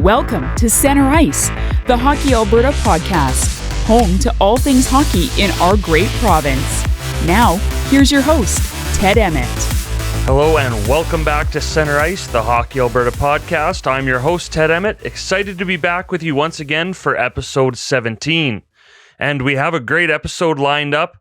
Welcome to Center Ice, the Hockey Alberta podcast, home to all things hockey in our great province. Now, here's your host, Ted Emmett. Hello and welcome back to Center Ice, the Hockey Alberta podcast. I'm your host, Ted Emmett, excited to be back with you once again for episode 17. And we have a great episode lined up,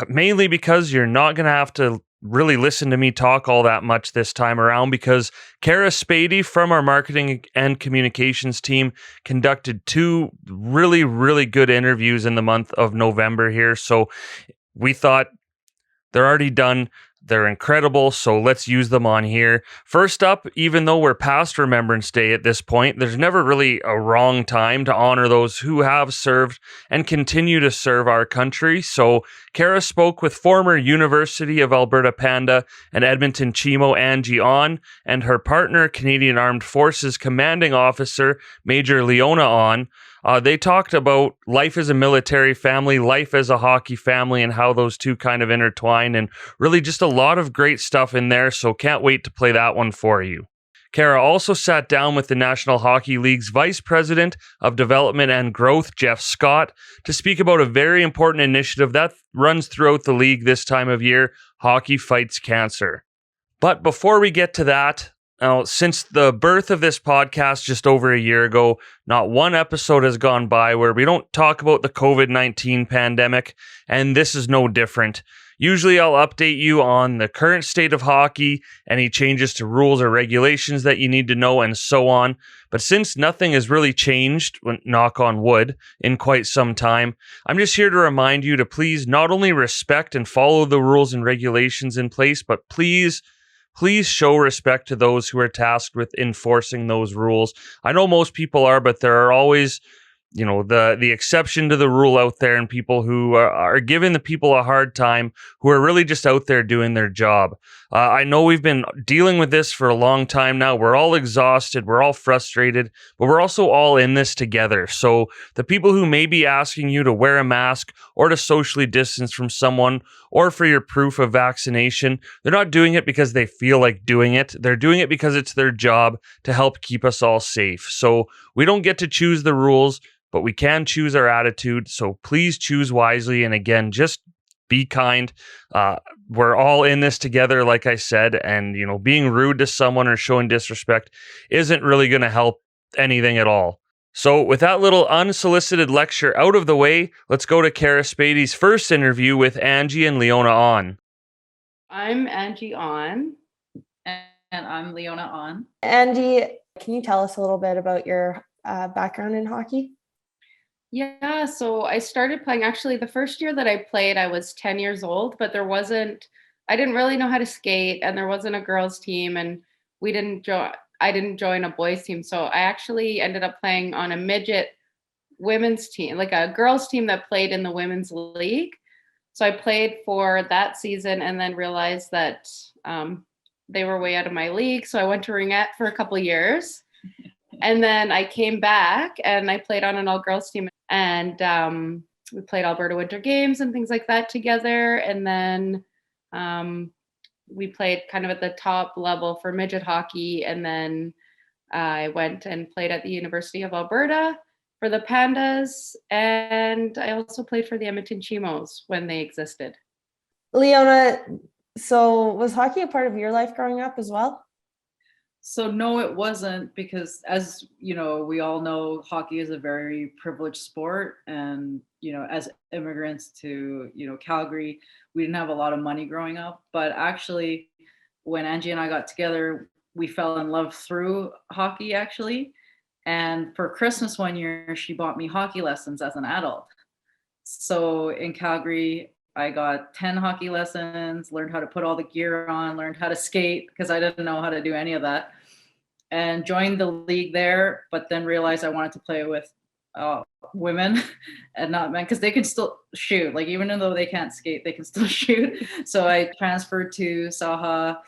mainly because you're not going to have to really listen to me talk all that much this time around, because Kara Spady from our marketing and communications team conducted two really good interviews in the month of November here. So we thought they're already done. They're incredible, so let's use them on here. First up, even though we're past Remembrance Day at this point, there's never really a wrong time to honor those who have served and continue to serve our country. So Kara spoke with former University of Alberta Panda and Edmonton Chimo Angie Ahn and her partner, Canadian Armed Forces Commanding Officer Major Leona Ahn. They talked about life as a military family, life as a hockey family, and how those two kind of intertwine, and really just a lot of great stuff in there, so can't wait to play that one for you. Kara also sat down with the National Hockey League's Vice President of Development and Growth, Jeff Scott, to speak about a very important initiative that runs throughout the league this time of year, Hockey Fights Cancer. But before we get to that, now, since the birth of this podcast just over a year ago, not one episode has gone by where we don't talk about the COVID-19 pandemic, and this is no different. Usually I'll update you on the current state of hockey, any changes to rules or regulations that you need to know, and so on. But since nothing has really changed, knock on wood, in quite some time, I'm just here to remind you to please not only respect and follow the rules and regulations in place, but please show respect to those who are tasked with enforcing those rules. I know most people are, but there are always, the exception to the rule out there, and people who are giving the people a hard time, who are really just out there doing their job. I know we've been dealing with this for a long time now. We're all exhausted. We're all frustrated, but we're also all in this together. So the people who may be asking you to wear a mask or to socially distance from someone or for your proof of vaccination, they're not doing it because they feel like doing it. They're doing it because it's their job to help keep us all safe. So we don't get to choose the rules, but we can choose our attitude. So please choose wisely. And again, just be kind. We're all in this together, like I said, and being rude to someone or showing disrespect isn't really going to help anything at all. So with that little unsolicited lecture out of the way, let's go to Kara Spady's first interview with Angie and Leona Ahn. I'm Angie Ahn. And I'm Leona Ahn. Angie, can you tell us a little bit about your background in hockey? Yeah, so I started playing, actually the first year that I played, I was 10 years old, but I didn't really know how to skate, and there wasn't a girls team, and I didn't join a boys team. So I actually ended up playing on a midget women's team, like a girls team that played in the women's league. So I played for that season and then realized that they were way out of my league. So I went to Ringette for a couple years. And then I came back and I played on an all-girls team, and we played Alberta Winter Games and things like that together. And then we played kind of at the top level for midget hockey. And then I went and played at the University of Alberta for the Pandas. And I also played for the Edmonton Chimos when they existed. Leona, so was hockey a part of your life growing up as well? So no, it wasn't, because as we all know, hockey is a very privileged sport. And, as immigrants to, Calgary, we didn't have a lot of money growing up. But actually, when Angie and I got together, we fell in love through hockey, actually. And for Christmas one year, she bought me hockey lessons as an adult. So in Calgary, I got 10 hockey lessons, learned how to put all the gear on, learned how to skate because I didn't know how to do any of that, and joined the league there, but then realized I wanted to play with women and not men, because they can still shoot. Like, even though they can't skate, they can still shoot. So I transferred to Saha,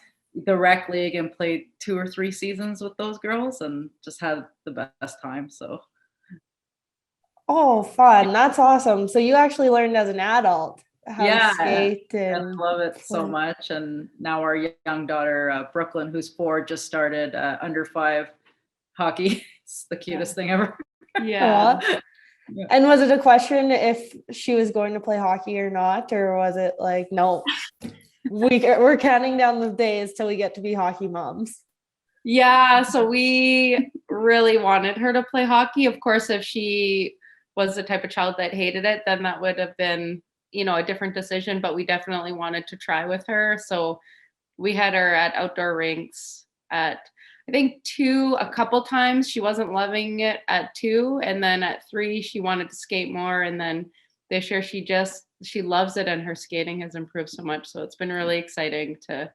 the rec league, and played 2 or 3 seasons with those girls and just had the best time. So. Oh, fun. That's awesome. So you actually learned as an adult how to skate. I love it so much. And now our young daughter, Brooklyn, who's 4, just started under 5 hockey. It's the cutest thing ever. Yeah. Yeah. And was it a question if she was going to play hockey or not, or was it like, no, we're counting down the days till we get to be hockey moms? Yeah, so we really wanted her to play hockey. Of course, if she was the type of child that hated it, then that would have been, a different decision, but we definitely wanted to try with her. So we had her at outdoor rinks at, I think, 2 a couple times. She wasn't loving it at 2, and then at 3 she wanted to skate more, and then this year she loves it, and her skating has improved so much. So it's been really exciting to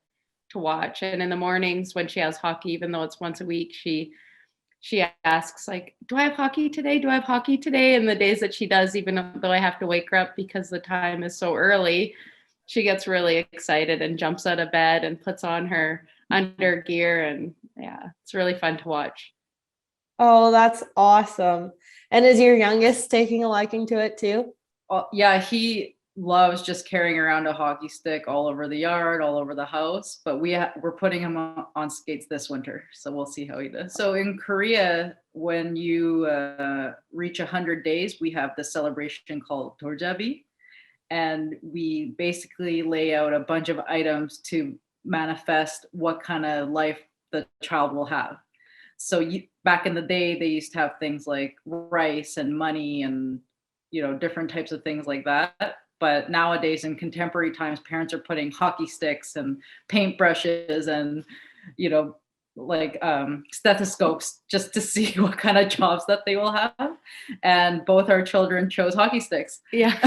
watch. And in the mornings when she has hockey, even though it's once a week, she asks, like, do I have hockey today? Do I have hockey today? And the days that she does, even though I have to wake her up because the time is so early, she gets really excited and jumps out of bed and puts on her under gear. And yeah, it's really fun to watch. Oh, that's awesome. And is your youngest taking a liking to it too? Yeah, he loves just carrying around a hockey stick all over the yard, all over the house. But we're putting him on skates this winter, so we'll see how he does. So in Korea, when you reach 100 days, we have the celebration called Dorjabi, and we basically lay out a bunch of items to manifest what kind of life the child will have. So back in the day, they used to have things like rice and money and different types of things like that. But nowadays, in contemporary times, parents are putting hockey sticks and paintbrushes and, stethoscopes just to see what kind of jobs that they will have. And both our children chose hockey sticks. Yeah.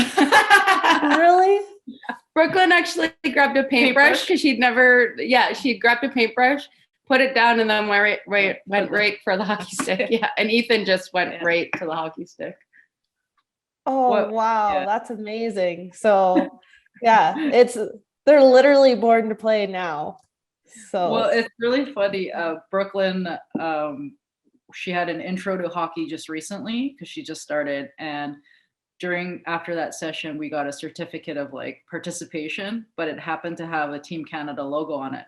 Really? Brooklyn actually grabbed a paintbrush because she'd grabbed a paintbrush, put it down, and then went right for the hockey stick. Yeah. And Ethan just went right to the hockey stick. Oh, wow. Yeah. That's amazing. So yeah, they're literally born to play now. So, well, it's really funny. Brooklyn, she had an intro to hockey just recently because she just started. And after that session, we got a certificate of participation, but it happened to have a Team Canada logo on it.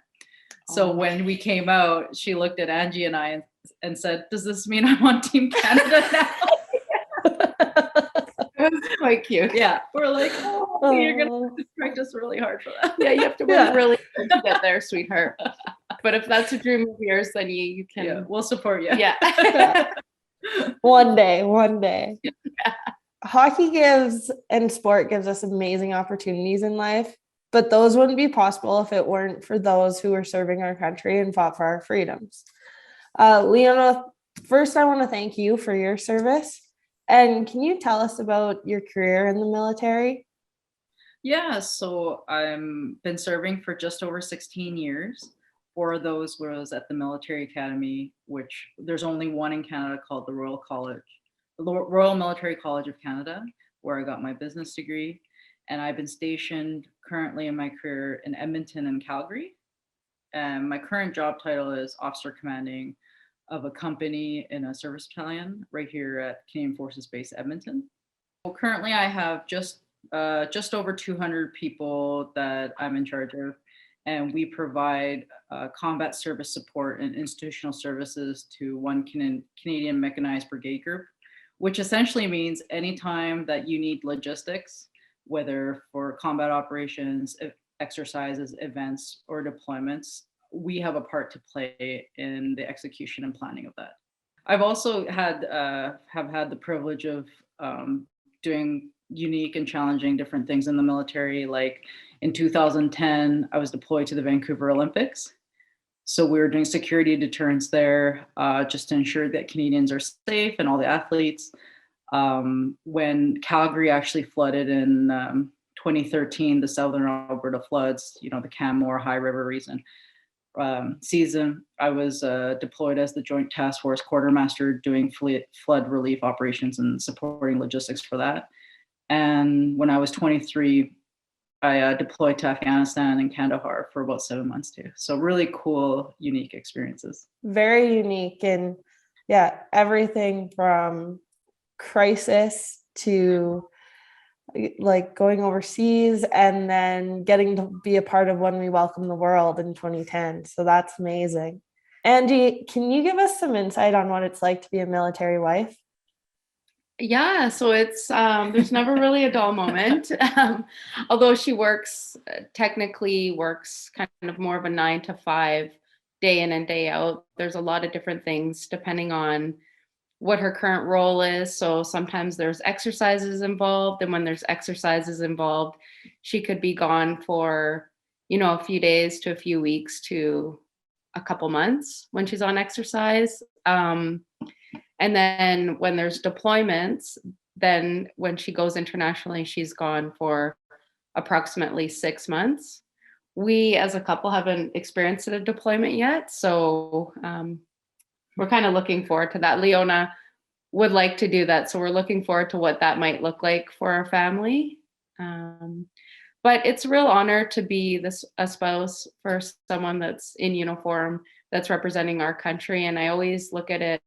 So when we came out, she looked at Angie and I and said, "Does this mean I'm on Team Canada now?" It was quite cute. Yeah, we're like, you're gonna have to practice really hard for that. Yeah, you have to work really hard to get there, sweetheart. But if that's a dream of yours, then you can. Yeah, we'll support you. Yeah. One day. Yeah. Hockey and sport gives us amazing opportunities in life, but those wouldn't be possible if it weren't for those who were serving our country and fought for our freedoms. Leona, first I want to thank you for your service. And can you tell us about your career in the military? Yeah, so I've been serving for just over 16 years. 4 of those was at the Military Academy, which there's only one in Canada called the Royal Military College of Canada, where I got my business degree. And I've been stationed currently in my career in Edmonton and Calgary. And my current job title is Officer Commanding of a company in a service battalion right here at Canadian Forces Base Edmonton. Well, currently I have just over 200 people that I'm in charge of, and we provide combat service support and institutional services to one Canadian Mechanized Brigade Group, which essentially means anytime that you need logistics, whether for combat operations, exercises, events, or deployments, we have a part to play in the execution and planning of that. I've also have had the privilege of doing unique and challenging different things in the military. Like in 2010, I was deployed to the Vancouver Olympics. So we were doing security deterrence there, just to ensure that Canadians are safe and all the athletes. When Calgary actually flooded in 2013, the Southern Alberta floods, the Canmore High River season, I was deployed as the Joint Task Force Quartermaster doing flood relief operations and supporting logistics for that. And when I was 23, I deployed to Afghanistan and Kandahar for about 7 months too. So really cool, unique experiences. Very unique. And yeah, everything from crisis to going overseas and then getting to be a part of When We Welcome the World in 2010. So that's amazing. Angie, can you give us some insight on what it's like to be a military wife? Yeah, so it's there's never really a dull moment. Although she technically works kind of more of a 9 to 5 day in and day out. There's a lot of different things depending on what her current role is. So sometimes there's exercises involved, and when there's exercises involved, she could be gone for, a few days to a few weeks to a couple months when she's on exercise. And then when there's deployments, then when she goes internationally, she's gone for approximately 6 months. We as a couple haven't experienced a deployment yet. So we're kind of looking forward to that. Leona would like to do that. So we're looking forward to what that might look like for our family. But it's a real honor to be a spouse for someone that's in uniform, that's representing our country. And I always look at it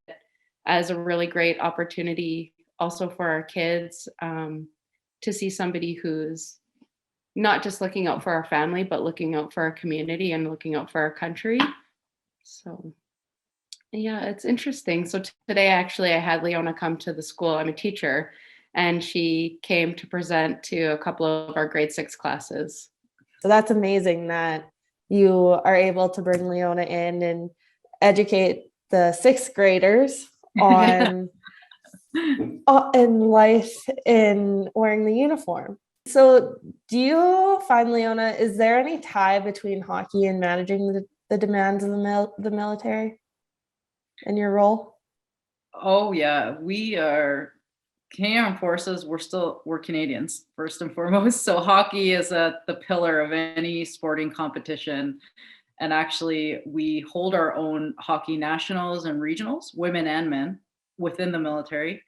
as a really great opportunity also for our kids to see somebody who's not just looking out for our family, but looking out for our community and looking out for our country. So yeah, it's interesting. So today, actually, I had Leona come to the school. I'm a teacher, and she came to present to a couple of our grade 6 classes. So that's amazing that you are able to bring Leona in and educate the 6th graders on life in wearing the uniform. So do you find, Leona, is there any tie between hockey and managing the demands of the military in your role? Oh yeah, we are Canadian Armed Forces. We're Canadians first and foremost. So hockey is the pillar of any sporting competition. And actually, we hold our own hockey nationals and regionals, women and men, within the military.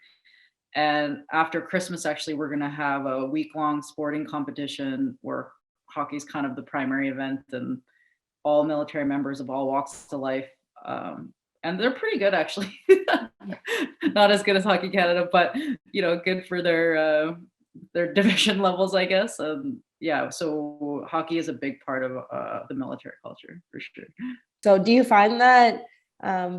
And after Christmas, actually, we're going to have a week-long sporting competition where hockey is kind of the primary event, and all military members of all walks of life. And they're pretty good, actually. Not as good as Hockey Canada, but good for their division levels, I guess. Yeah, so hockey is a big part of the military culture for sure. So do you find that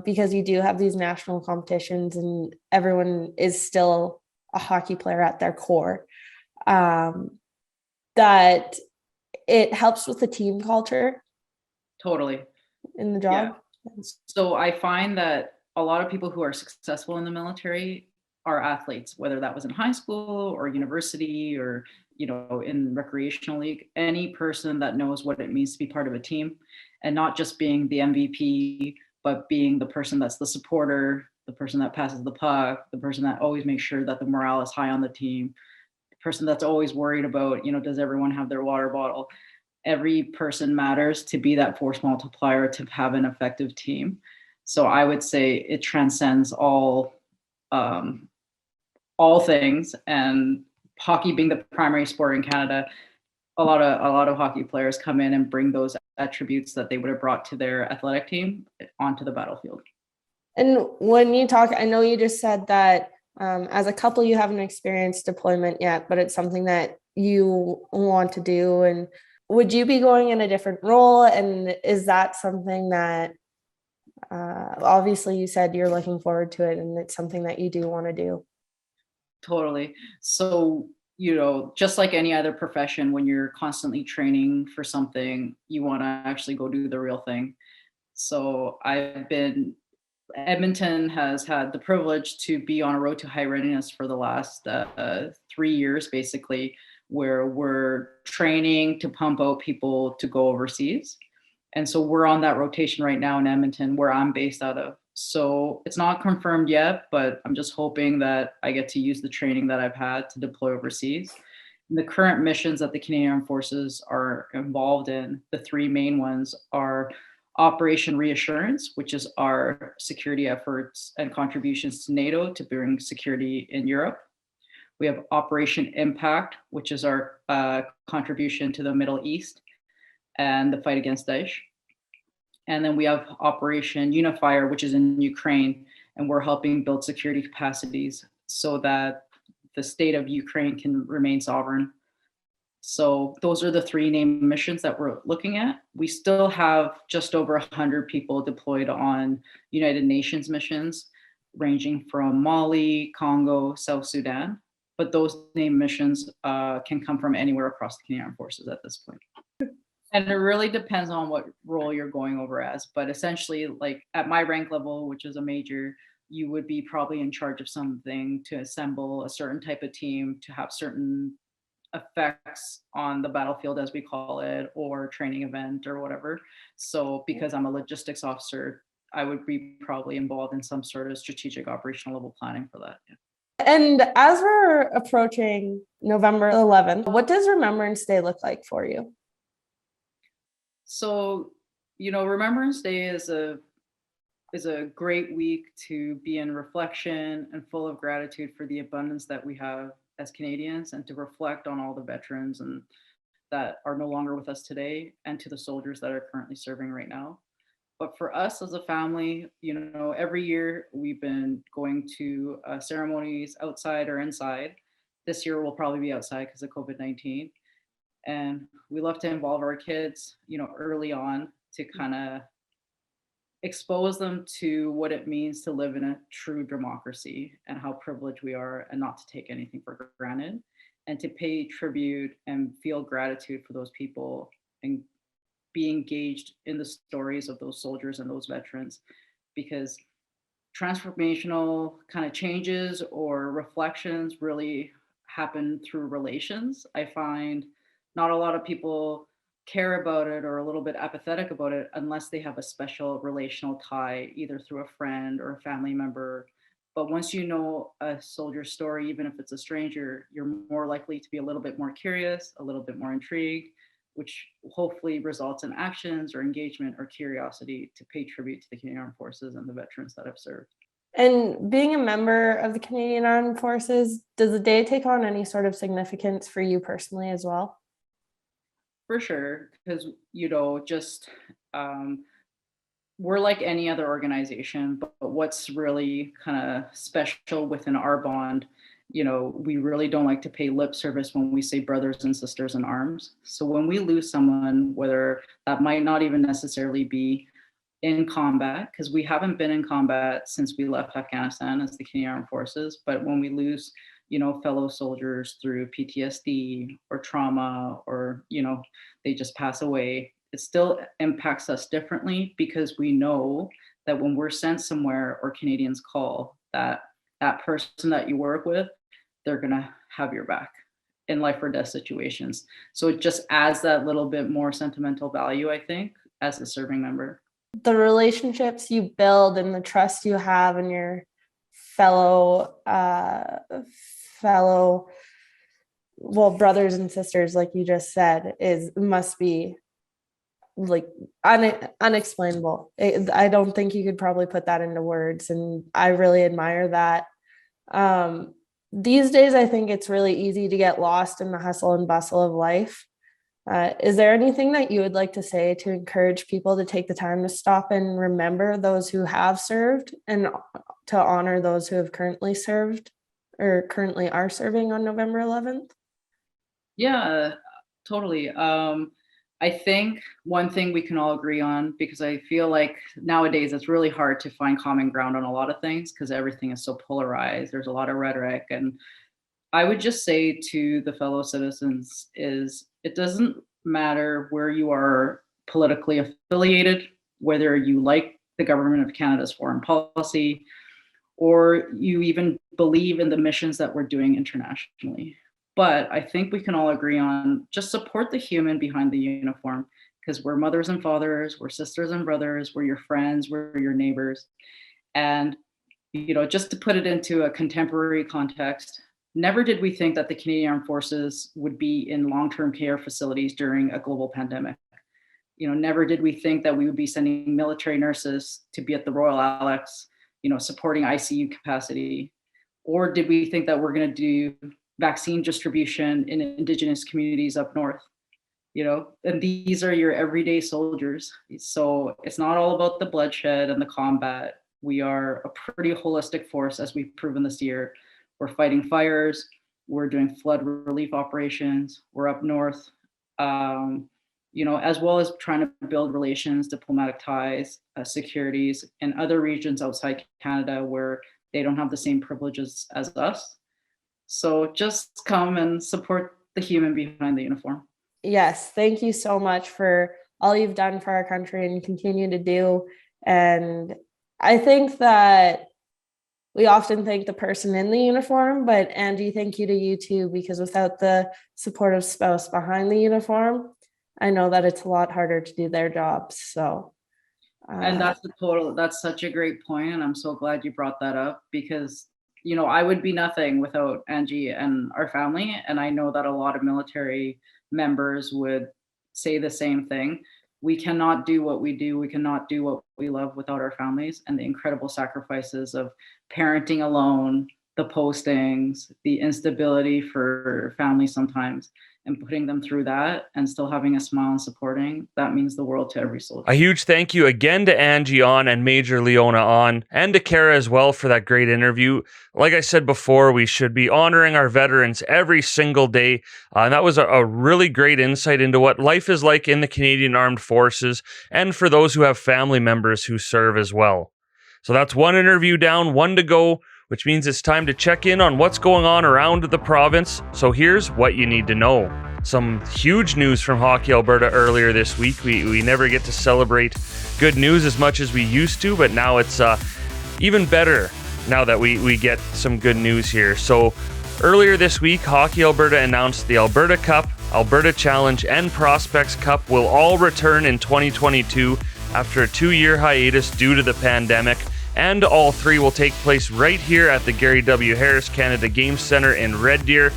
because you do have these national competitions and everyone is still a hockey player at their core, that it helps with the team culture? Totally. In the job? Yeah. So I find that a lot of people who are successful in the military are athletes, whether that was in high school or university or in recreational league. Any person that knows what it means to be part of a team and not just being the MVP, but being the person that's the supporter, the person that passes the puck, the person that always makes sure that the morale is high on the team, the person that's always worried about, does everyone have their water bottle? Every person matters to be that force multiplier to have an effective team. So I would say it transcends all things, and hockey being the primary sport in Canada, a lot of hockey players come in and bring those attributes that they would have brought to their athletic team onto the battlefield. And when you talk, I know you just said that as a couple, you haven't experienced deployment yet, but it's something that you want to do. And would you be going in a different role? And is that something that obviously you said you're looking forward to it and it's something that you do want to do? Totally. So, just like any other profession, when you're constantly training for something, you want to actually go do the real thing. So Edmonton has had the privilege to be on a road to high readiness for the last 3 years, basically, where we're training to pump out people to go overseas. And so we're on that rotation right now in Edmonton, where I'm based out of. So it's not confirmed yet, but I'm just hoping that I get to use the training that I've had to deploy overseas. And the current missions that the Canadian Armed Forces are involved in, the 3 main ones are Operation Reassurance, which is our security efforts and contributions to NATO to bring security in Europe. We have Operation Impact, which is our contribution to the Middle East and the fight against Daesh. And then we have Operation Unifier, which is in Ukraine, and we're helping build security capacities so that the state of Ukraine can remain sovereign. So those are the three named missions that we're looking at. We still have just over 100 people deployed on United Nations missions, ranging from Mali, Congo, South Sudan. But those named missions can come from anywhere across the Canadian Armed Forces at this point. And it really depends on what role you're going over as. But essentially, like at my rank level, which is a major, you would be probably in charge of something to assemble a certain type of team to have certain effects on the battlefield, as we call it, or training event or whatever. So because I'm a logistics officer, I would be probably involved in some sort of strategic operational level planning for that. Yeah. And as we're approaching November 11th, what does Remembrance Day look like for you? So, Remembrance Day is a great week to be in reflection and full of gratitude for the abundance that we have as Canadians, and to reflect on all the veterans and that are no longer with us today, and to the soldiers that are currently serving right now. But for us as a family, every year we've been going to ceremonies outside or inside. This year we'll probably be outside because of COVID-19. And we love to involve our kids, early on to kind of expose them to what it means to live in a true democracy and how privileged we are, and not to take anything for granted, and to pay tribute and feel gratitude for those people and be engaged in the stories of those soldiers and those veterans. Because transformational kind of changes or reflections really happen through relations. I find not a lot of people care about it or a little bit apathetic about it unless they have a special relational tie, either through a friend or a family member. But once you know a soldier's story, even if it's a stranger, you're more likely to be a little bit more curious, a little bit more intrigued, which hopefully results in actions or engagement or curiosity to pay tribute to the Canadian Armed Forces and the veterans that have served. And being a member of the Canadian Armed Forces, does the day take on any sort of significance for you personally as well? For sure, because, we're like any other organization, but what's really kind of special within our bond, we really don't like to pay lip service when we say brothers and sisters in arms. So when we lose someone, whether that might not even necessarily be in combat, because we haven't been in combat since we left Afghanistan as the Canadian Armed Forces, but when we lose fellow soldiers through PTSD or trauma, or, they just pass away, it still impacts us differently, because we know that when we're sent somewhere or Canadians call, that person that you work with, they're going to have your back in life or death situations. So it just adds that little bit more sentimental value, I think, as a serving member. The relationships you build and the trust you have in your fellow brothers and sisters, like you just said, must be like unexplainable. I don't think you could probably put that into words, and I really admire that. These days, I think it's really easy to get lost in the hustle and bustle of life. Is there anything that you would like to say to encourage people to take the time to stop and remember those who have served, and to honor those who have currently served or currently are serving on November 11th? Yeah, totally. I think one thing we can all agree on, because I feel like nowadays it's really hard to find common ground on a lot of things because everything is so polarized. There's a lot of rhetoric. And I would just say to the fellow citizens is, it doesn't matter where you are politically affiliated, whether you like the government of Canada's foreign policy, or you even believe in the missions that we're doing internationally. But I think we can all agree on just support the human behind the uniform, because we're mothers and fathers, we're sisters and brothers, we're your friends, we're your neighbors. And, just to put it into a contemporary context, never did we think that the Canadian Armed Forces would be in long-term care facilities during a global pandemic. Never did we think that we would be sending military nurses to be at the Royal Alex, supporting ICU capacity. Or did we think that we're going to do vaccine distribution in Indigenous communities up north? And these are your everyday soldiers. So it's not all about the bloodshed and the combat. We are a pretty holistic force, as we've proven this year. We're fighting fires, We're doing flood relief operations. We're up north, as well as trying to build relations, diplomatic ties, securities in other regions outside Canada where they don't have the same privileges as us. So just come and support the human behind the uniform. Yes, thank you so much for all you've done for our country and continue to do. And I think that we often thank the person in the uniform, but Angie, thank you to you too, because without the supportive spouse behind the uniform, I know that it's a lot harder to do their jobs. So, and that's such a great point. And I'm so glad you brought that up because, I would be nothing without Angie and our family. And I know that a lot of military members would say the same thing. We cannot do what we do. We cannot do what we love without our families and the incredible sacrifices of parenting alone, the postings, the instability for families sometimes, and putting them through that and still having a smile and supporting. That means the world to every soldier. A huge thank you again to Angie Ahn and Major Leona Ahn, and to Kara as well for that great interview. Like I said before, we should be honoring our veterans every single day. And that was a really great insight into what life is like in the Canadian Armed Forces and for those who have family members who serve as well. So that's one interview down, one to go, which means it's time to check in on what's going on around the province. So here's what you need to know. Some huge news from Hockey Alberta earlier this week. We never get to celebrate good news as much as we used to, but now it's even better now that we get some good news here. So earlier this week, Hockey Alberta announced the Alberta Cup, Alberta Challenge, and Prospects Cup will all return in 2022 after a 2-year hiatus due to the pandemic. And all three will take place right here at the Gary W. Harris Canada Games Centre in Red Deer,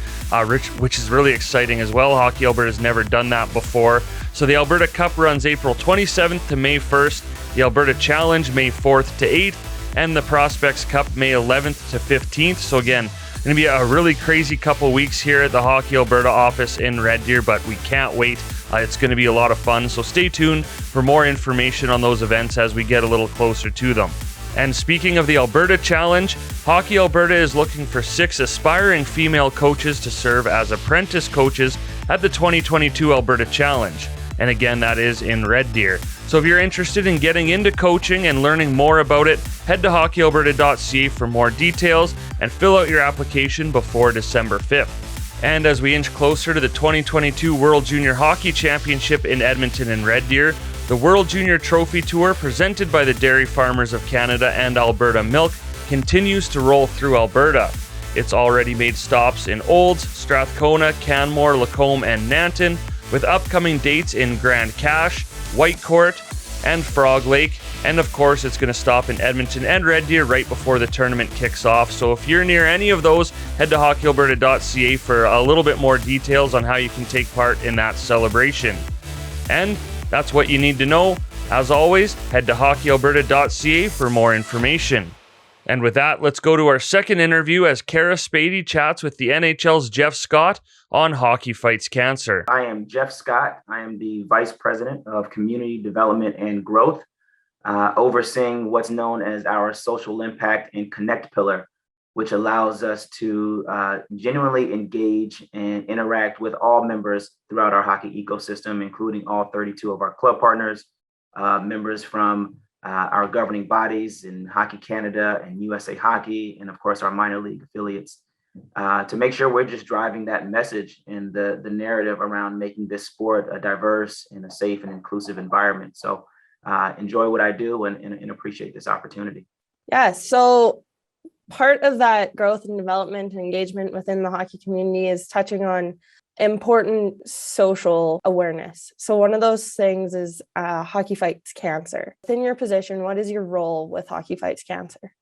which is really exciting as well. Hockey Alberta has never done that before. So the Alberta Cup runs April 27th to May 1st, the Alberta Challenge May 4th to 8th, and the Prospects Cup May 11th to 15th. So again, going to be a really crazy couple weeks here at the Hockey Alberta office in Red Deer, but we can't wait. It's going to be a lot of fun. So stay tuned for more information on those events as we get a little closer to them. And speaking of the Alberta Challenge, Hockey Alberta is looking for 6 aspiring female coaches to serve as apprentice coaches at the 2022 Alberta Challenge. And again, that is in Red Deer. So if you're interested in getting into coaching and learning more about it, head to hockeyalberta.ca for more details and fill out your application before December 5th. And as we inch closer to the 2022 World Junior Hockey Championship in Edmonton and Red Deer, the World Junior Trophy Tour, presented by the Dairy Farmers of Canada and Alberta Milk, continues to roll through Alberta. It's already made stops in Olds, Strathcona, Canmore, Lacombe, and Nanton, with upcoming dates in Grand Cache, Whitecourt, and Frog Lake. And of course, it's going to stop in Edmonton and Red Deer right before the tournament kicks off. So if you're near any of those, head to hockeyalberta.ca for a little bit more details on how you can take part in that celebration. And that's what you need to know. As always, head to hockeyalberta.ca for more information. And with that, let's go to our second interview as Kara Spady chats with the NHL's Jeff Scott on Hockey Fights Cancer. I am Jeff Scott. I am the Vice President of Community Development and Growth, overseeing what's known as our Social Impact and Connect pillar, which allows us to genuinely engage and interact with all members throughout our hockey ecosystem, including all 32 of our club partners, members from our governing bodies in Hockey Canada and USA Hockey, and of course our minor league affiliates, to make sure we're just driving that message and the narrative around making this sport a diverse and a safe and inclusive environment. So enjoy what I do and appreciate this opportunity. Yeah, so part of that growth and development and engagement within the hockey community is touching on important social awareness. So one of those things is Hockey Fights Cancer. Within your position, what is your role with Hockey Fights Cancer?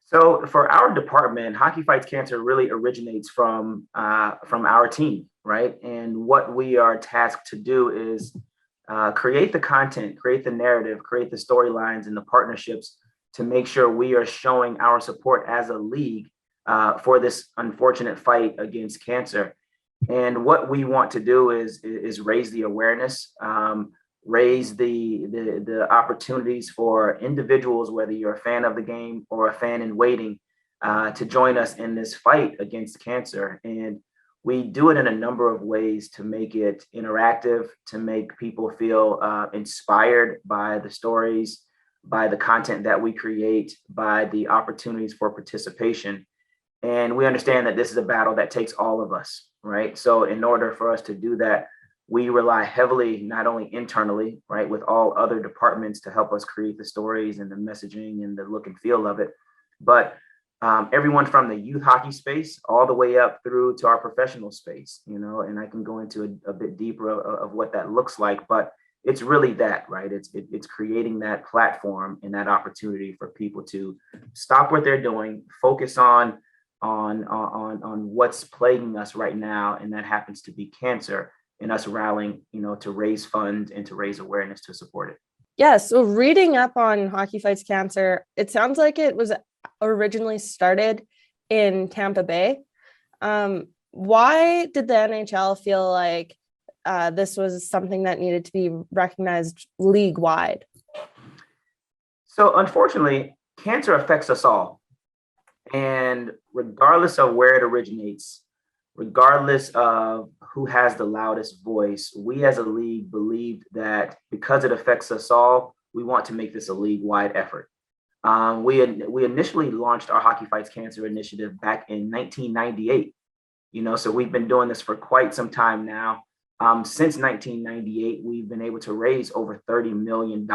So for our department, Hockey Fights Cancer really originates from our team, right? And what we are tasked to do is create the content, create the narrative, create the storylines and the partnerships to make sure we are showing our support as a league for this unfortunate fight against cancer. And what we want to do is raise the awareness, raise the opportunities for individuals, whether you're a fan of the game or a fan in waiting, to join us in this fight against cancer. And we do it in a number of ways to make it interactive, to make people feel inspired by the stories, by the content that we create, by the opportunities for participation. And we understand that this is a battle that takes all of us, right? So in order for us to do that, we rely heavily, not only internally, right, with all other departments to help us create the stories and the messaging and the look and feel of it, but everyone from the youth hockey space all the way up through to our professional space, and I can go into a bit deeper of what that looks like, but it's really that, right? It's creating that platform and that opportunity for people to stop what they're doing, focus on what's plaguing us right now, and that happens to be cancer, and us rallying, to raise funds and to raise awareness to support it. Yeah, so reading up on Hockey Fights Cancer, it sounds like it was originally started in Tampa Bay. Why did the NHL feel like this was something that needed to be recognized league-wide? So unfortunately, cancer affects us all. And regardless of where it originates, regardless of who has the loudest voice, we as a league believed that because it affects us all, we want to make this a league-wide effort. We initially launched our Hockey Fights Cancer initiative back in 1998. So we've been doing this for quite some time now. Since 1998, we've been able to raise over $30 million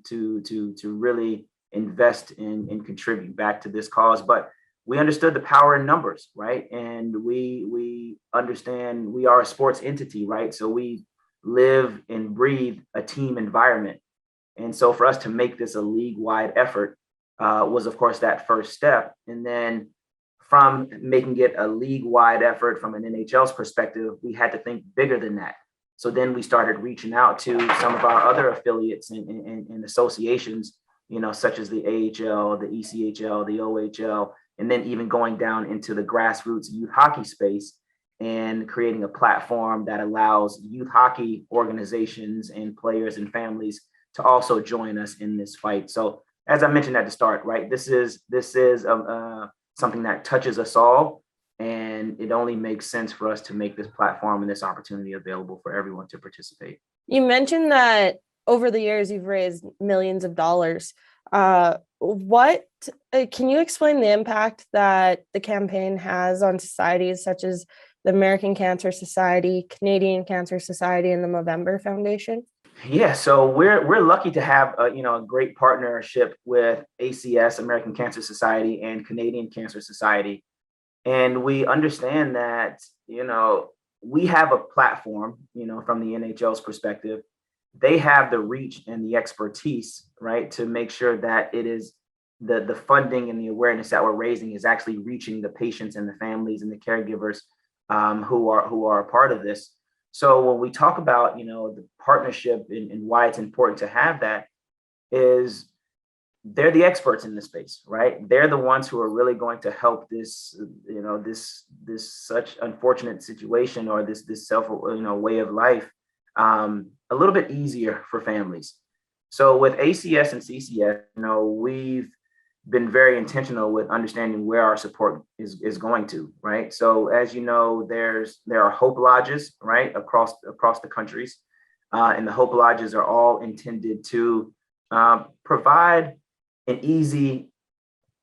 to really invest in and contribute back to this cause. But we understood the power in numbers, right? And we understand we are a sports entity, right? So we live and breathe a team environment. And so for us to make this a league-wide effort was, of course, that first step. And then from making it a league-wide effort from an NHL's perspective, we had to think bigger than that. So then we started reaching out to some of our other affiliates and associations, such as the AHL, the ECHL, the OHL, and then even going down into the grassroots youth hockey space and creating a platform that allows youth hockey organizations and players and families to also join us in this fight. So as I mentioned at the start, right, this is something that touches us all, and it only makes sense for us to make this platform and this opportunity available for everyone to participate. You mentioned that over the years you've raised millions of dollars. What can you explain the impact that the campaign has on societies such as the American Cancer Society, Canadian Cancer Society, and the Movember Foundation? Yeah, so we're lucky to have a great partnership with ACS, American Cancer Society, and Canadian Cancer Society, and we understand that we have a platform. From the NHL's perspective, they have the reach and the expertise, right, to make sure that it is the funding and the awareness that we're raising is actually reaching the patients and the families and the caregivers who are a part of this. So when we talk about, the partnership and why it's important to have that is they're the experts in this space, right? They're the ones who are really going to help this, this such unfortunate situation or this self, way of life a little bit easier for families. So with ACS and CCS, we've been very intentional with understanding where our support is going to, right? So as you know, there are Hope Lodges, right, across the countries, and the Hope Lodges are all intended to provide an easy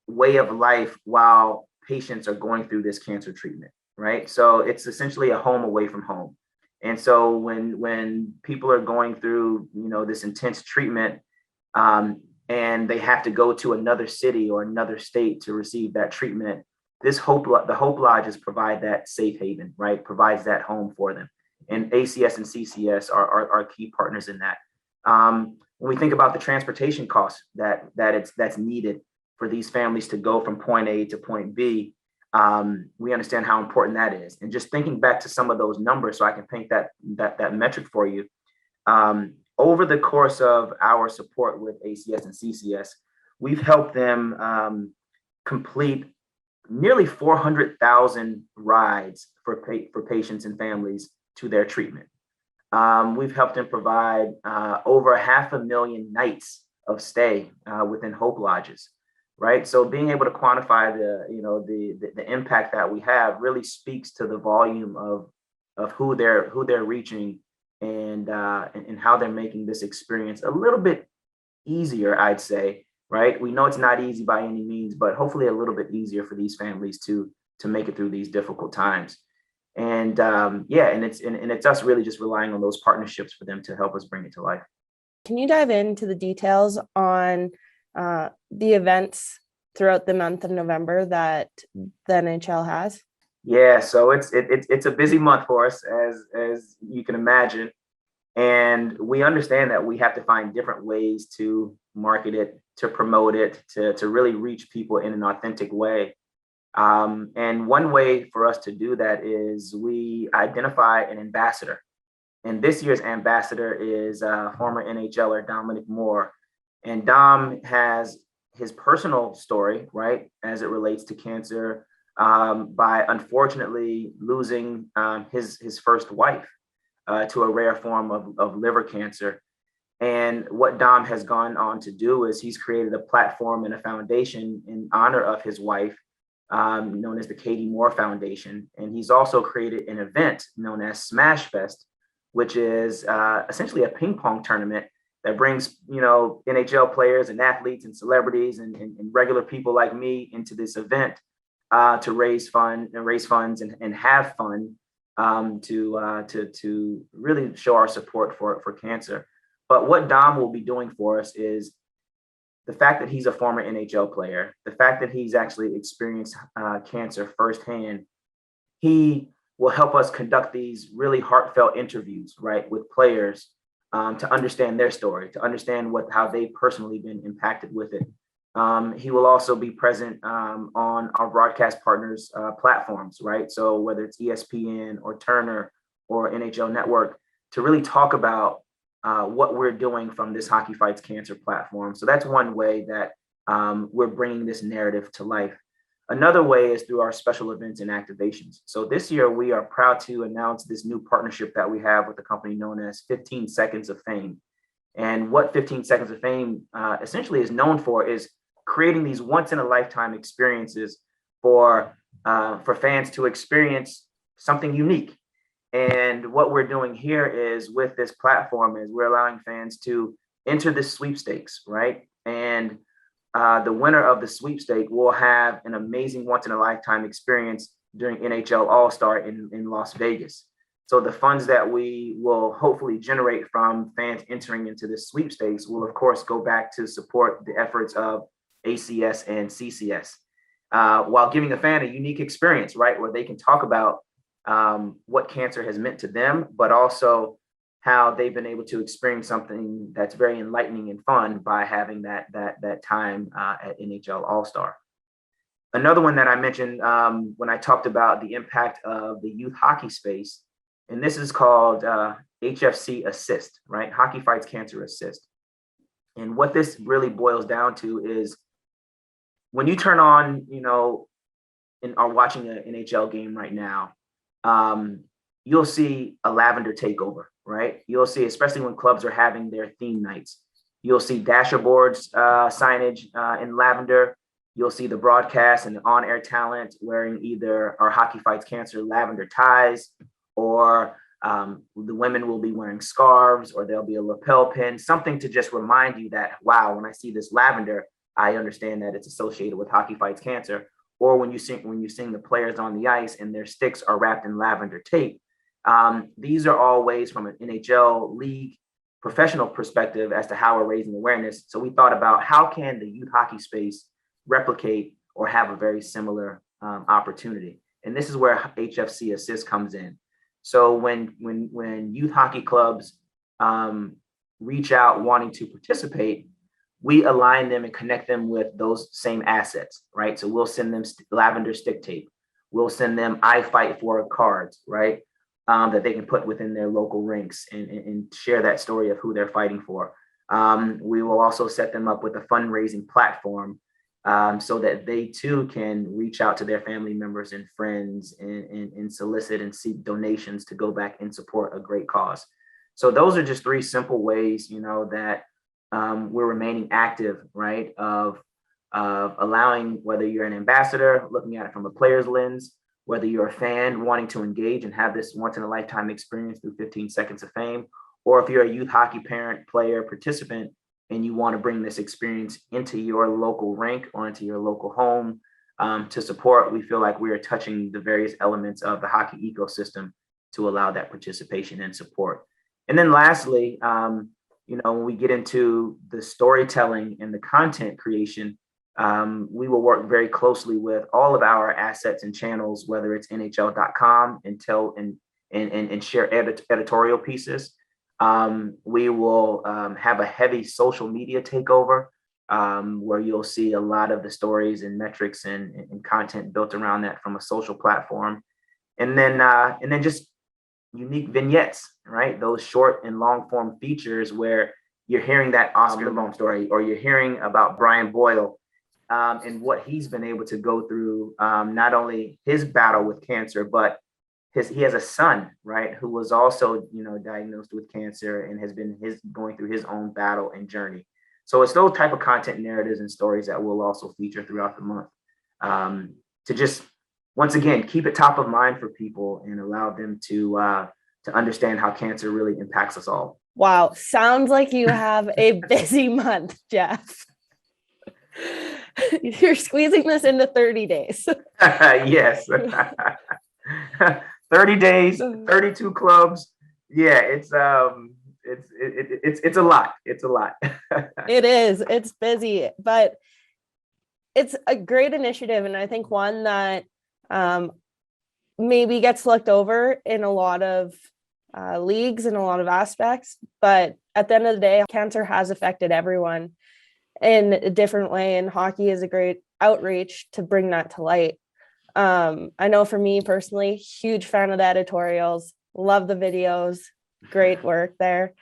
way of life while patients are going through this cancer treatment, right? So it's essentially a home away from home. And so when people are going through, this intense treatment, and they have to go to another city or another state to receive that treatment, the Hope Lodges provide that safe haven, right? Provides that home for them. And ACS and CCS are key partners in that. When we think about the transportation costs that's needed for these families to go from point A to point B, we understand how important that is. And just thinking back to some of those numbers, so I can paint that metric for you. Over the course of our support with ACS and CCS, we've helped them complete nearly 400,000 rides for patients and families to their treatment. We've helped them provide over 500,000 nights of stay within Hope Lodges. right? So being able to quantify the impact that we have really speaks to the volume of who they're reaching, and how they're making this experience a little bit easier, I'd say, right? We know it's not easy by any means, but hopefully a little bit easier for these families to make it through these difficult times. And it's us really just relying on those partnerships for them to help us bring it to life. Can you dive into the details on the events throughout the month of November that the NHL has? Yeah, so it's a busy month for us, as you can imagine, and we understand that we have to find different ways to market it, to promote it, to really reach people in an authentic way. And one way for us to do that is we identify an ambassador. And this year's ambassador is former NHLer Dominic Moore. And Dom has his personal story, right, as it relates to cancer, by unfortunately losing his first wife to a rare form of liver cancer. And what Dom has gone on to do is he's created a platform and a foundation in honor of his wife, known as the Katie Moore Foundation. And he's also created an event known as Smash Fest, which is essentially a ping pong tournament that brings, NHL players and athletes and celebrities and regular people like me into this event to raise funds and have fun, to really show our support for cancer. But what Dom will be doing for us is the fact that he's a former NHL player, the fact that he's actually experienced cancer firsthand. He will help us conduct these really heartfelt interviews, right, with players, to understand their story, to understand how they've personally been impacted with it. He will also be present on our broadcast partners' platforms, right? So whether it's ESPN or Turner or NHL Network, to really talk about what we're doing from this Hockey Fights Cancer platform. So that's one way that we're bringing this narrative to life. Another way is through our special events and activations. So this year, we are proud to announce this new partnership that we have with a company known as 15 Seconds of Fame. And what 15 Seconds of Fame essentially is known for is creating these once-in-a-lifetime experiences for fans to experience something unique. And what we're doing here is, with this platform, is we're allowing fans to enter the sweepstakes, right? And the winner of the sweepstake will have an amazing once-in-a-lifetime experience during NHL All-Star in Las Vegas. So the funds that we will hopefully generate from fans entering into this sweepstakes will, of course, go back to support the efforts of ACS and CCS, while giving a fan a unique experience, right, where they can talk about what cancer has meant to them, but also how they've been able to experience something that's very enlightening and fun by having that time at NHL All-Star. Another one that I mentioned when I talked about the impact of the youth hockey space, and this is called HFC Assist, right? Hockey Fights Cancer Assist. And what this really boils down to is, when you turn on, and are watching an NHL game right now, you'll see a lavender takeover, right? You'll see, especially when clubs are having their theme nights, you'll see dasher boards, signage in lavender. You'll see the broadcast and the on-air talent wearing either our Hockey Fights Cancer lavender ties, or the women will be wearing scarves, or there'll be a lapel pin, something to just remind you that, wow, when I see this lavender, I understand that it's associated with Hockey Fights Cancer. Or when you sing the players on the ice and their sticks are wrapped in lavender tape. These are all ways from an NHL league professional perspective as to how we're raising awareness. So we thought about, how can the youth hockey space replicate or have a very similar opportunity? And this is where HFC Assist comes in. So when youth hockey clubs reach out wanting to participate, we align them and connect them with those same assets, right? So we'll send them lavender stick tape. We'll send them I Fight For cards, right? That they can put within their local rinks and share that story of who they're fighting for. We will also set them up with a fundraising platform, so that they too can reach out to their family members and friends and solicit and seek donations to go back and support a great cause. So those are just three simple ways, that we're remaining active, right, of of allowing, whether you're an ambassador, looking at it from a player's lens, whether you're a fan wanting to engage and have this once in a lifetime experience through 15 seconds of fame, or if you're a youth hockey parent, player, participant, and you want to bring this experience into your local rink or into your local home to support, we feel like we are touching the various elements of the hockey ecosystem to allow that participation and support. And then lastly, when we get into the storytelling and the content creation, we will work very closely with all of our assets and channels, whether it's NHL.com and share editorial pieces. We will have a heavy social media takeover where you'll see a lot of the stories and metrics and content built around that from a social platform. And then just unique vignettes, right? Those short and long form features where you're hearing that Oscar Lindblom story, or you're hearing about Brian Boyle and what he's been able to go through, not only his battle with cancer, but he has a son, right, who was also, diagnosed with cancer and has been going through his own battle and journey. So it's those type of content narratives and stories that we'll also feature throughout the month to just, once again, keep it top of mind for people and allow them to understand how cancer really impacts us all. Wow. Sounds like you have a busy month, Jeff. You're squeezing this into 30 days. Yes. 30 days, 32 clubs. Yeah, it's a lot. It's a lot. It is. It's busy, but it's a great initiative. And I think one that maybe gets looked over in a lot of leagues and a lot of aspects. But at the end of the day, cancer has affected everyone in a different way. And hockey is a great outreach to bring that to light. I know for me personally, huge fan of the editorials, love the videos, great work there.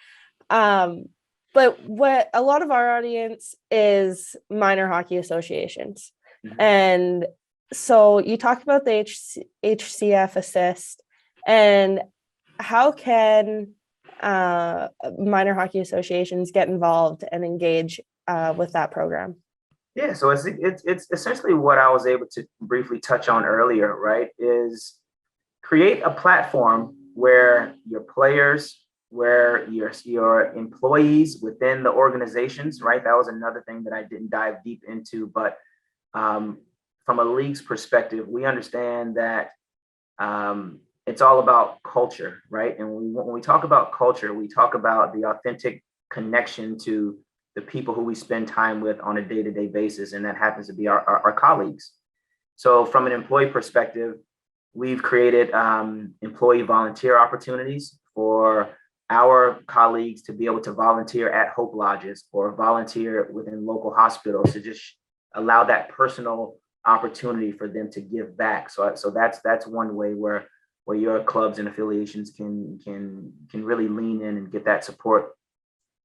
But what a lot of our audience is minor hockey associations. Mm-hmm. And so you talked about the HCF assist, and how can minor hockey associations get involved and engage with that program? Yeah, so it's essentially what I was able to briefly touch on earlier, right? Is create a platform where your players, where your employees within the organizations, right? That was another thing that I didn't dive deep into, but from a league's perspective, we understand that it's all about culture, right? And when we talk about culture, we talk about the authentic connection to the people who we spend time with on a day-to-day basis, and that happens to be our colleagues. So from an employee perspective, we've created employee volunteer opportunities for our colleagues to be able to volunteer at Hope Lodges or volunteer within local hospitals to just allow that personal opportunity for them to give back. So that's one way where your clubs and affiliations can really lean in and get that support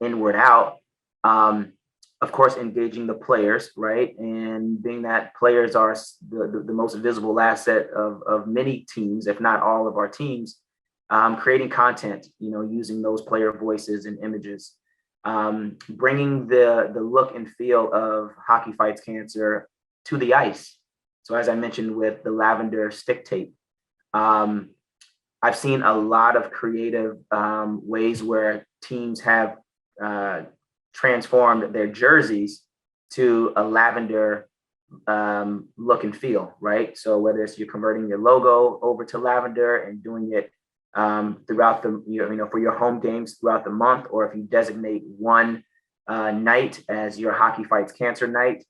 inward out. Of course, engaging the players, right? And being that players are the most visible asset of many teams, if not all of our teams, creating content, using those player voices and images, bringing the look and feel of Hockey Fights Cancer to the ice. So as I mentioned with the lavender stick tape, I've seen a lot of creative ways where teams have transformed their jerseys to a lavender look and feel, right? So whether it's you're converting your logo over to lavender and doing it throughout the, for your home games throughout the month, or if you designate one night as your Hockey Fights Cancer night,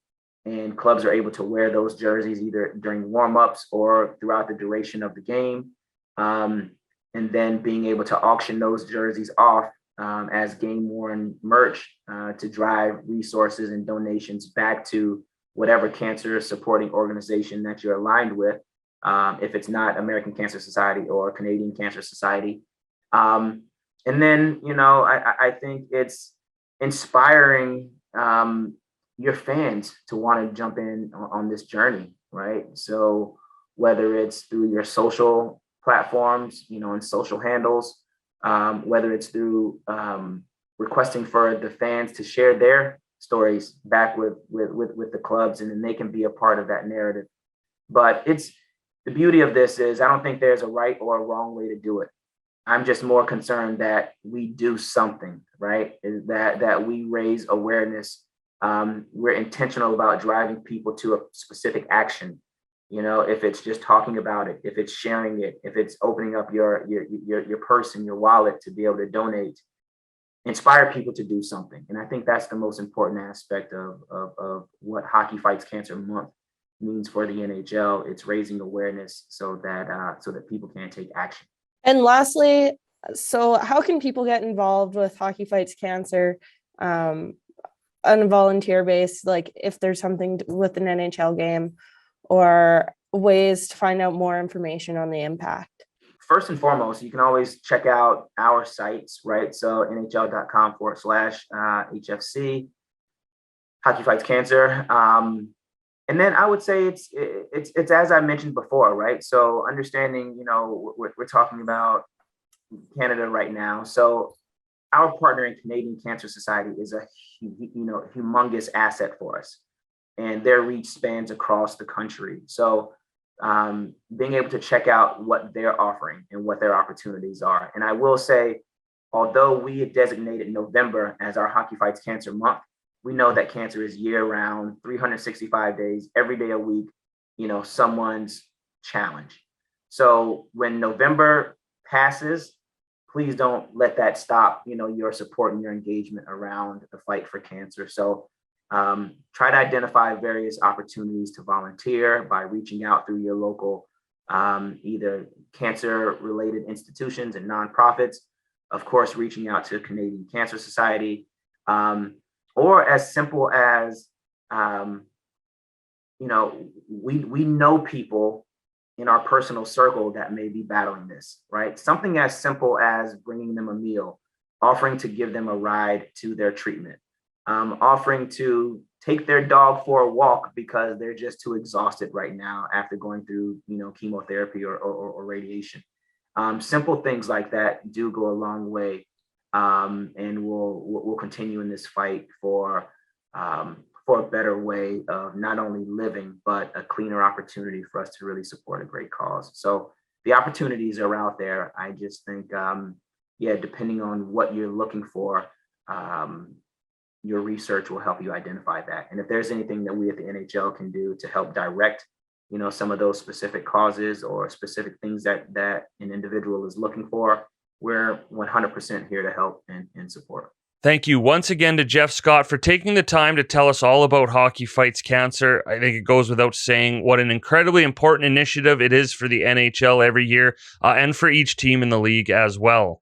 and clubs are able to wear those jerseys either during warm-ups or throughout the duration of the game, and then being able to auction those jerseys off as game-worn merch to drive resources and donations back to whatever cancer supporting organization that you're aligned with, if it's not American Cancer Society or Canadian Cancer Society. And then, I think it's inspiring your fans to want to jump in on this journey, right? So whether it's through your social platforms, and social handles, whether it's through requesting for the fans to share their stories back with the clubs, and then they can be a part of that narrative. But the beauty of this is I don't think there's a right or a wrong way to do it. I'm just more concerned that we do something, right? Is that we raise awareness. We're intentional about driving people to a specific action. If it's just talking about it, if it's sharing it, if it's opening up your purse and your wallet to be able to donate, inspire people to do something. And I think that's the most important aspect of what Hockey Fights Cancer Month means for the NHL. It's raising awareness so that people can take action. And lastly, so how can people get involved with Hockey Fights Cancer on a volunteer base? Like if there's something with an NHL game, or ways to find out more information on the impact? First and foremost, you can always check out our sites, right? So nhl.com/HFC, Hockey Fights Cancer. And then I would say it's as I mentioned before, right? So understanding, we're talking about Canada right now. So our partner in Canadian Cancer Society is a humongous asset for us, and their reach spans across the country. So being able to check out what they're offering and what their opportunities are. And I will say, although we had designated November as our Hockey Fights Cancer Month, we know that cancer is year-round, 365 days, every day a week, someone's challenge. So when November passes, please don't let that stop, your support and your engagement around the fight for cancer. So try to identify various opportunities to volunteer by reaching out through your local either cancer-related institutions and nonprofits, of course, reaching out to Canadian Cancer Society, or as simple as, we know people in our personal circle that may be battling this, right? Something as simple as bringing them a meal, offering to give them a ride to their treatment, offering to take their dog for a walk because they're just too exhausted right now after going through, chemotherapy or radiation. Simple things like that do go a long way, and we'll continue in this fight for a better way of not only living, but a cleaner opportunity for us to really support a great cause. So the opportunities are out there. I just think, depending on what you're looking for, your research will help you identify that. And if there's anything that we at the NHL can do to help direct, some of those specific causes or specific things that an individual is looking for, we're 100% here to help and support. Thank you once again to Jeff Scott for taking the time to tell us all about Hockey Fights Cancer. I think it goes without saying what an incredibly important initiative it is for the NHL every year, and for each team in the league as well.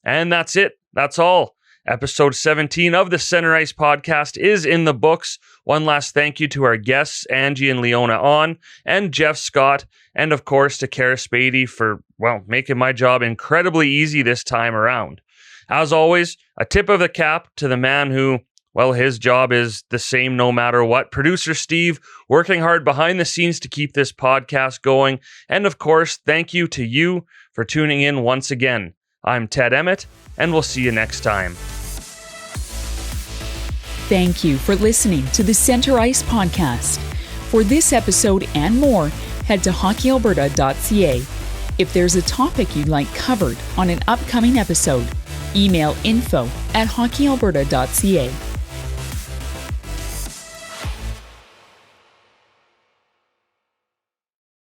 And that's it. That's all. Episode 17 of the Center Ice podcast is in the books. One last thank you to our guests, Angie and Leona Ahn, and Jeff Scott, and of course to Kara Spady for, making my job incredibly easy this time around. As always, a tip of the cap to the man who, his job is the same no matter what. Producer Steve, working hard behind the scenes to keep this podcast going. And of course, thank you to you for tuning in once again. I'm Ted Emmett, and we'll see you next time. Thank you for listening to the Center Ice podcast. For this episode and more, head to hockeyalberta.ca. If there's a topic you'd like covered on an upcoming episode, email info@hockeyalberta.ca.